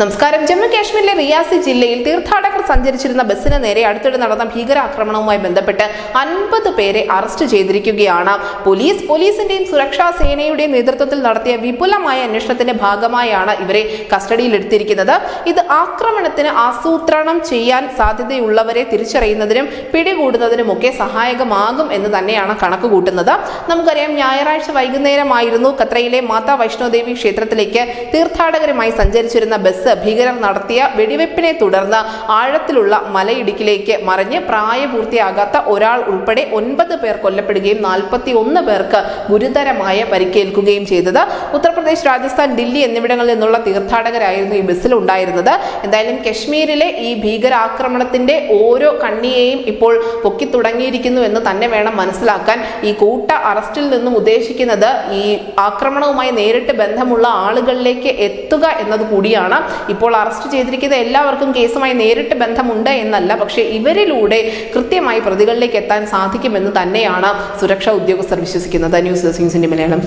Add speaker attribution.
Speaker 1: നമസ്കാരം. ജമ്മു കാശ്മീരിലെ റിയാസി ജില്ലയിൽ തീർത്ഥാടകർ സഞ്ചരിച്ചിരുന്ന ബസ്സിന് നേരെ അടുത്തിടെ നടന്ന ഭീകരാക്രമണവുമായി ബന്ധപ്പെട്ട് 50 പേരെ അറസ്റ്റ് ചെയ്തിരിക്കുകയാണ്. പോലീസിന്റെയും സുരക്ഷാ സേനയുടെയും നേതൃത്വത്തിൽ നടത്തിയ വിപുലമായ അന്വേഷണത്തിന്റെ ഭാഗമായാണ് ഇവരെ കസ്റ്റഡിയിലെടുത്തിരിക്കുന്നത്. ഇത് ആക്രമണത്തിന് ആസൂത്രണം ചെയ്യാൻ സാധ്യതയുള്ളവരെ തിരിച്ചറിയുന്നതിനും പിടികൂടുന്നതിനുമൊക്കെ സഹായകമാകും എന്ന് തന്നെയാണ് കണക്ക് കൂട്ടുന്നത്. നമുക്കറിയാം, ഞായറാഴ്ച വൈകുന്നേരമായിരുന്നു ഖത്രയിലെ മാതാ വൈഷ്ണോദേവി ക്ഷേത്രത്തിലേക്ക് തീർത്ഥാടകരുമായി സഞ്ചരിച്ചിരുന്ന ബസ് ഭീകരർ നടത്തിയ വെടിവെപ്പിനെ തുടർന്ന് ആഴത്തിലുള്ള മലയിടുക്കിലേക്ക് മറിഞ്ഞ് പ്രായപൂർത്തിയാകാത്ത ഒരാൾ ഉൾപ്പെടെ 9 പേർ കൊല്ലപ്പെടുകയും 41 പേർക്ക് ഗുരുതരമായ പരിക്കേൽക്കുകയും ചെയ്തത്. ഉത്തർപ്രദേശ്, രാജസ്ഥാൻ, ദില്ലി എന്നിവിടങ്ങളിൽ നിന്നുള്ള തീർത്ഥാടകരായിരുന്നു ഈ ബസ്സിൽ ഉണ്ടായിരുന്നത്. എന്തായാലും കശ്മീരിലെ ഈ ഭീകരാക്രമണത്തിന്റെ ഓരോ കണ്ണിയെയും ഇപ്പോൾ പൊക്കി തുടങ്ങിയിരിക്കുന്നു എന്ന് തന്നെ വേണം മനസ്സിലാക്കാൻ. ഈ കൂട്ട അറസ്റ്റിൽ നിന്നും ഉദ്ദേശിക്കുന്നത് ഈ ആക്രമണവുമായി നേരിട്ട് ബന്ധമുള്ള ആളുകളിലേക്ക് എത്തുക എന്നത് കൂടിയാണ്. ഇപ്പോൾ അറസ്റ്റ് ചെയ്തിരിക്കുന്ന എല്ലാവർക്കും കേസുമായി നേരിട്ട് ബന്ധമുണ്ട് എന്നല്ല, പക്ഷേ ഇവരിലൂടെ കൃത്യമായി പ്രതികളിലേക്ക് എത്താൻ സാധിക്കുമെന്ന് തന്നെയാണ് സുരക്ഷാ ഉദ്യോഗസ്ഥർ വിശ്വസിക്കുന്നത്. News desk Malayalam.